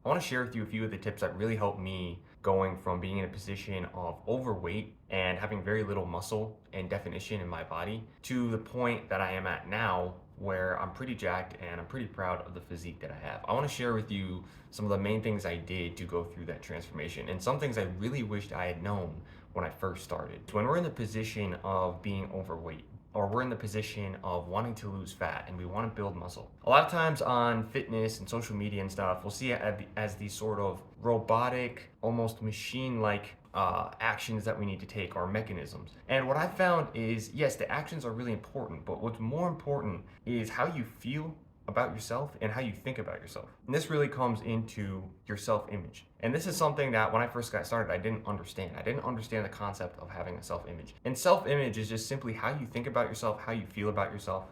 I want to share with you a few of the tips that really helped me going from being in a position of overweight and having very little muscle and definition in my body to the point that I am at now where I'm pretty jacked and I'm pretty proud of the physique that I have. I want to share with you some of the main things I did to go through that transformation and some things I really wished I had known when I first started. When we're in the position of being overweight, or we're in the position of wanting to lose fat and we want to build muscle. A lot of times on fitness and social media and stuff, we'll see it as these sort of robotic, almost machine-like actions that we need to take, or mechanisms. And what I found is, yes, the actions are really important, but what's more important is how you feel about yourself and how you think about yourself. And this really comes into your self-image. And this is something that when I first got started, I didn't understand. I didn't understand the concept of having a self-image. And self-image is just simply how you think about yourself, how you feel about yourself.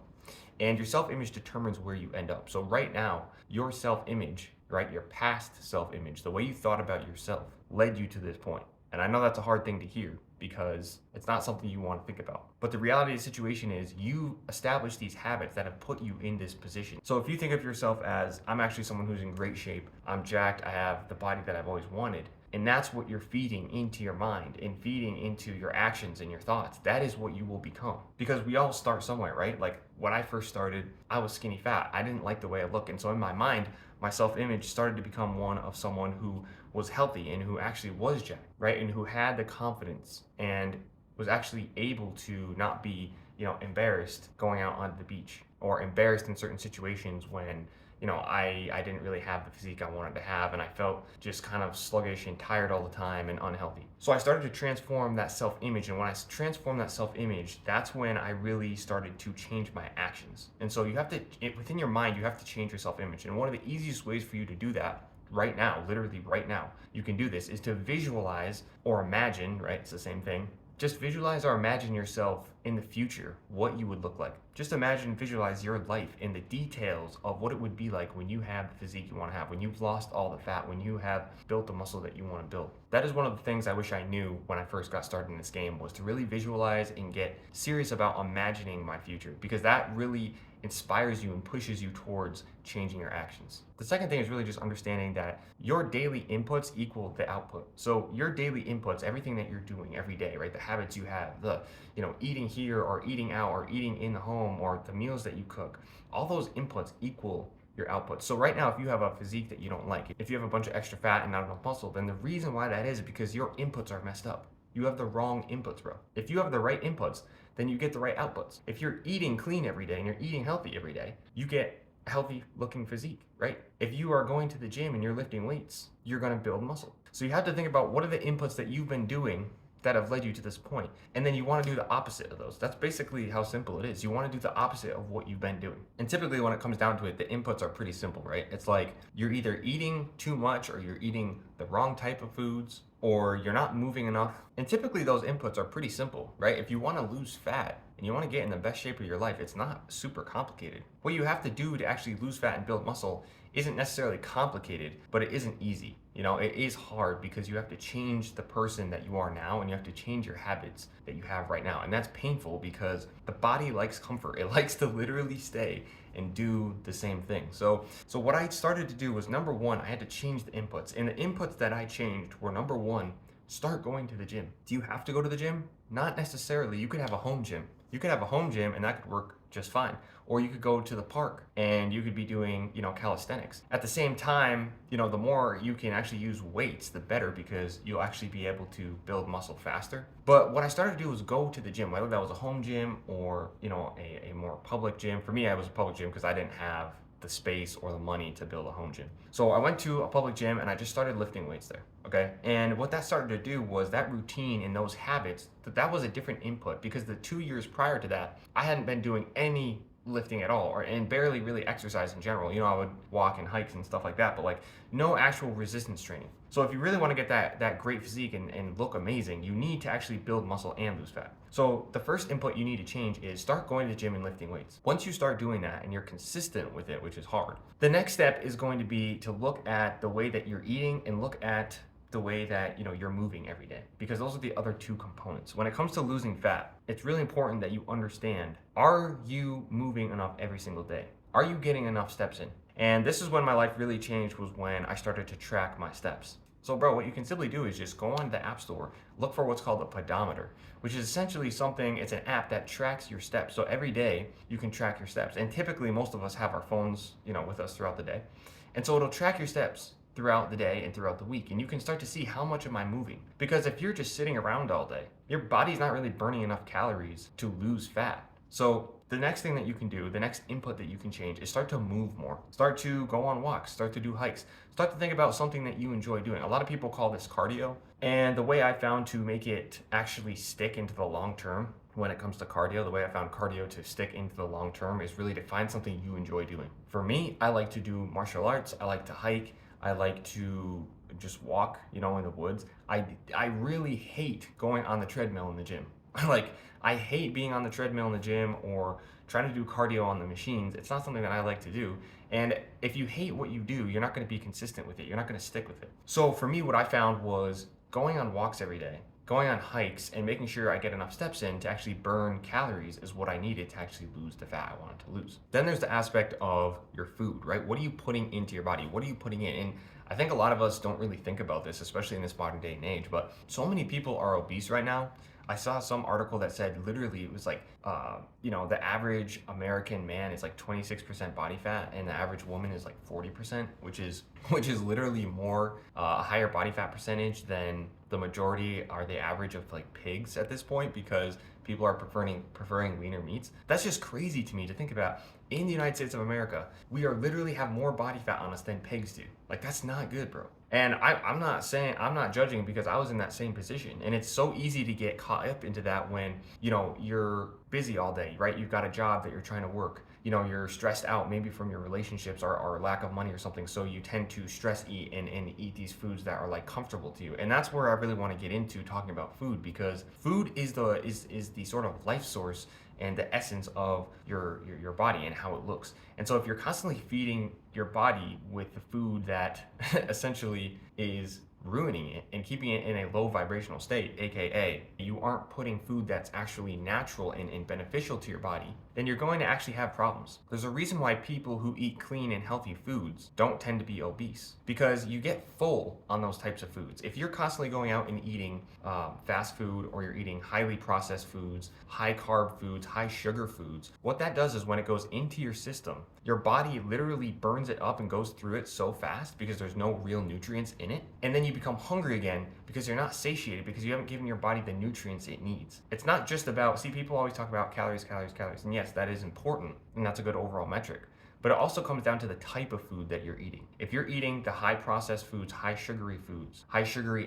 And your self-image determines where you end up. So right now, your self-image, right, your past self-image, the way you thought about yourself led you to this point. And I know that's a hard thing to hear because it's not something you want to think about. But the reality of the situation is you establish these habits that have put you in this position. So if you think of yourself as, I'm actually someone who's in great shape, I'm jacked, I have the body that I've always wanted, and that's what you're feeding into your mind and feeding into your actions and your thoughts. That is what you will become. Because we all start somewhere, right? Like when I first started, I was skinny fat. I didn't like the way I looked. And so in my mind, my self-image started to become one of someone who was healthy and who actually was jacked, right? And who had the confidence and was actually able to not be, embarrassed going out onto the beach, or embarrassed in certain situations when, I didn't really have the physique I wanted to have, and I felt just kind of sluggish and tired all the time and unhealthy. So I started to transform that self-image, and when I transformed that self-image, that's when I really started to change my actions. And so you have to, within your mind, you have to change your self-image. And one of the easiest ways for you to do that right now, literally right now, you can do this, is to visualize or imagine, right? It's the same thing. Just visualize or imagine yourself in the future, what you would look like. Just imagine, visualize your life in the details of what it would be like when you have the physique you want to have, when you've lost all the fat, when you have built the muscle that you want to build. That is one of the things I wish I knew when I first got started in this game, was to really visualize and get serious about imagining my future, because that really inspires you and pushes you towards changing your actions. The second thing is really just understanding that your daily inputs equal the output. So your daily inputs, everything that you're doing every day, right? The habits you have, the, eating here or eating out or eating in the home or the meals that you cook, all those inputs equal your output. So right now, if you have a physique that you don't like, if you have a bunch of extra fat and not enough muscle, then the reason why that is because your inputs are messed up. You have the wrong inputs, bro. If you have the right inputs, then you get the right outputs. If you're eating clean every day and you're eating healthy every day, you get a healthy looking physique, right? If you are going to the gym and you're lifting weights, you're gonna build muscle. So you have to think about what are the inputs that you've been doing that have led you to this point. And then you want to do the opposite of those. That's basically how simple it is. You want to do the opposite of what you've been doing. And typically when it comes down to it, the inputs are pretty simple, right? It's like you're either eating too much, or you're eating the wrong type of foods, or you're not moving enough. And typically those inputs are pretty simple, right? If you want to lose fat and you want to get in the best shape of your life, it's not super complicated. What you have to do to actually lose fat and build muscle isn't necessarily complicated, but it isn't easy. It is hard because you have to change the person that you are now, and you have to change your habits that you have right now. And that's painful because the body likes comfort. It likes to literally stay and do the same thing. So what I started to do was, number one, I had to change the inputs. And the inputs that I changed were, number one, start going to the gym. Do you have to go to the gym? Not necessarily. You could have a home gym. You could have a home gym and that could work just fine. Or you could go to the park and you could be doing, calisthenics. At the same time, the more you can actually use weights, the better, because you'll actually be able to build muscle faster. But what I started to do was go to the gym, whether that was a home gym or, a more public gym. For me, I was a public gym because I didn't have the space or the money to build a home gym. So I went to a public gym and I just started lifting weights there, okay? And what that started to do was that routine and those habits, that was a different input, because the 2 years prior to that, I hadn't been doing any lifting at all, and barely really exercise in general. I would walk and hikes and stuff like that, but like no actual resistance training. So if you really want to get that great physique and look amazing, you need to actually build muscle and lose fat. So the first input you need to change is start going to the gym and lifting weights. Once you start doing that and you're consistent with it, which is hard, the next step is going to be to look at the way that you're eating and look at the way that you're moving every day, because those are the other two components. When it comes to losing fat, it's really important that you understand, are you moving enough every single day? Are you getting enough steps in? And this is when my life really changed, was when I started to track my steps. So, bro, what you can simply do is just go on the App Store, look for what's called a pedometer, which is essentially something, it's an app that tracks your steps. So every day you can track your steps. And typically, most of us have our phones, with us throughout the day. And so it'll track your steps throughout the day and throughout the week. And you can start to see how much am I moving. Because if you're just sitting around all day, your body's not really burning enough calories to lose fat. So the next thing that you can do, the next input that you can change is start to move more. Start to go on walks, start to do hikes, start to think about something that you enjoy doing. A lot of people call this cardio. And the way I found to make it actually stick into the long term when it comes to cardio, the way I found cardio to stick into the long term is really to find something you enjoy doing. For me, I like to do martial arts, I like to hike, I like to just walk, in the woods. I really hate going on the treadmill in the gym. I hate being on the treadmill in the gym or trying to do cardio on the machines. It's not something that I like to do. And if you hate what you do, you're not going to be consistent with it. You're not going to stick with it. So for me, what I found was going on walks every day, going on hikes, and making sure I get enough steps in to actually burn calories is what I needed to actually lose the fat I wanted to lose. Then there's the aspect of your food, right? What are you putting into your body? What are you putting in? And I think a lot of us don't really think about this, especially in this modern day and age, but so many people are obese right now. I saw some article that said literally it was like, the average American man is like 26% body fat, and the average woman is like 40%, which is literally more a higher body fat percentage than the majority are the average of like pigs at this point, because people are preferring leaner meats. That's just crazy to me to think about. In the United States of America, we are literally have more body fat on us than pigs do. Like, that's not good, bro. And I'm not judging, because I was in that same position. And it's so easy to get caught up into that when, you're busy all day, right? You've got a job that you're trying to work. You're stressed out maybe from your relationships or lack of money or something. So you tend to stress eat and eat these foods that are like comfortable to you. And that's where I really want to get into talking about food, because food is the sort of life source and the essence of your body and how it looks. And so if you're constantly feeding your body with the food that essentially is ruining it and keeping it in a low vibrational state, aka you aren't putting food that's actually natural and beneficial to your body, then you're going to actually have problems. There's a reason why people who eat clean and healthy foods don't tend to be obese, because you get full on those types of foods. If you're constantly going out and eating fast food, or you're eating highly processed foods, high carb foods, high sugar foods, what that does is when it goes into your system, your body literally burns it up and goes through it so fast because there's no real nutrients in it. And then you become hungry again because you're not satiated, because you haven't given your body the nutrients it needs. It's not just about, see, people always talk about calories. And yes, that is important, and that's a good overall metric. But it also comes down to the type of food that you're eating. If you're eating the high processed foods, high sugary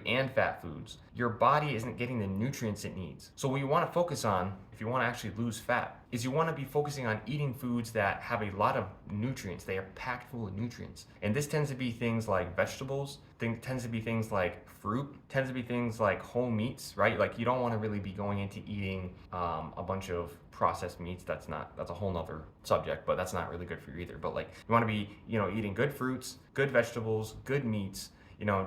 and fat foods, your body isn't getting the nutrients it needs. So what you want to focus on, if you want to actually lose fat, is you want to be focusing on eating foods that have a lot of nutrients. They are packed full of nutrients. And this tends to be things like vegetables, tends to be things like fruit, tends to be things like whole meats, right? Like, you don't want to really be going into eating a bunch of processed meats. That's a whole nother subject, but that's not really good for you either. But like, you want to be, eating good fruits, good vegetables, good meats,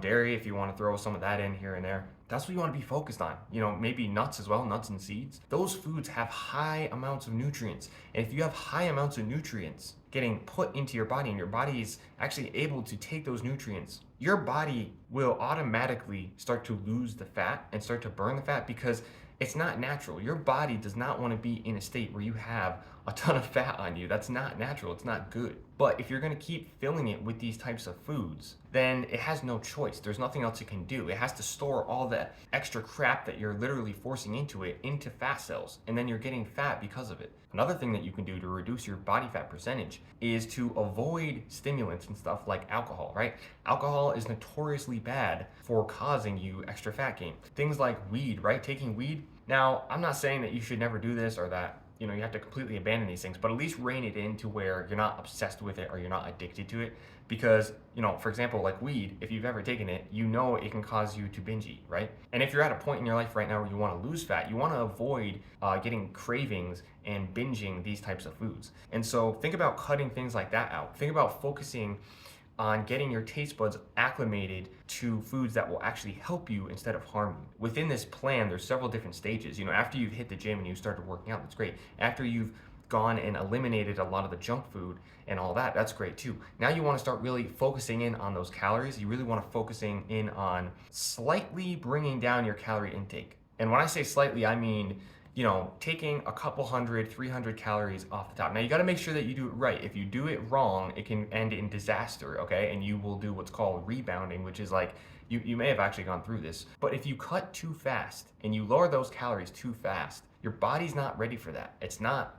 dairy, if you want to throw some of that in here and there. That's what you want to be focused on. Maybe nuts as well, nuts and seeds. Those foods have high amounts of nutrients. And if you have high amounts of nutrients getting put into your body, and your body is actually able to take those nutrients, your body will automatically start to lose the fat and start to burn the fat, because it's not natural. Your body does not want to be in a state where you have a ton of fat on you. That's not natural. It's not good. But if you're going to keep filling it with these types of foods, then it has no choice. There's nothing else it can do. It has to store all that extra crap that you're literally forcing into it into fat cells, and then you're getting fat because of it. Another thing that you can do to reduce your body fat percentage is to avoid stimulants and stuff like alcohol, right? Alcohol is notoriously bad for causing you extra fat gain. Things like weed, right? Taking weed. Now, I'm not saying that you should never do this, or that you have to completely abandon these things, but at least rein it in to where you're not obsessed with it or you're not addicted to it. Because, for example, like weed, if you've ever taken it, it can cause you to binge eat, right? And if you're at a point in your life right now where you want to lose fat, you want to avoid getting cravings and binging these types of foods. And so think about cutting things like that out. Think about focusing on getting your taste buds acclimated to foods that will actually help you instead of harm you. Within this plan, there's several different stages. After you've hit the gym and you started working out, that's great. After you've gone and eliminated a lot of the junk food and all that, that's great too. Now you want to start really focusing in on those calories. You really want to focusing in on slightly bringing down your calorie intake. And when I say slightly, I mean, taking a couple hundred, 300 calories off the top. Now you got to make sure that you do it right. If you do it wrong, it can end in disaster, okay? And you will do what's called rebounding, which is like you may have actually gone through this. But if you cut too fast and you lower those calories too fast, your body's not ready for that. It's not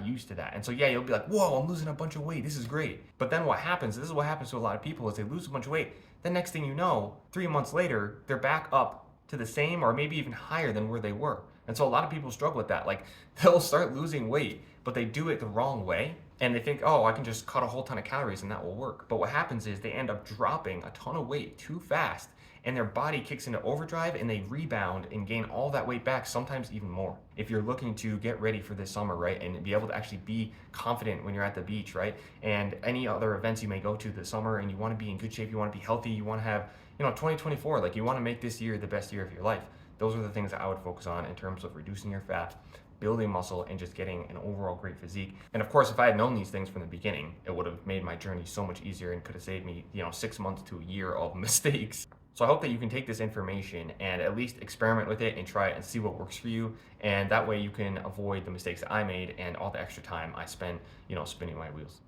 used to that. And so yeah, you'll be like, whoa, I'm losing a bunch of weight. This is great. But then what happens, this is what happens to a lot of people, is they lose a bunch of weight. The next thing you know, 3 months later, they're back up to the same or maybe even higher than where they were. And so a lot of people struggle with that. Like they'll start losing weight, but they do it the wrong way. And they think, oh, I can just cut a whole ton of calories and that will work. But what happens is they end up dropping a ton of weight too fast, and their body kicks into overdrive and they rebound and gain all that weight back, sometimes even more. If you're looking to get ready for this summer, right, and be able to actually be confident when you're at the beach, right, and any other events you may go to this summer, and you want to be in good shape, you want to be healthy, you want to have, 2024, like you want to make this year the best year of your life. Those are the things that I would focus on in terms of reducing your fat, building muscle, and just getting an overall great physique. And of course, if I had known these things from the beginning, it would have made my journey so much easier and could have saved me, 6 months to a year of mistakes. So I hope that you can take this information and at least experiment with it and try it and see what works for you. And that way you can avoid the mistakes that I made and all the extra time I spent, spinning my wheels.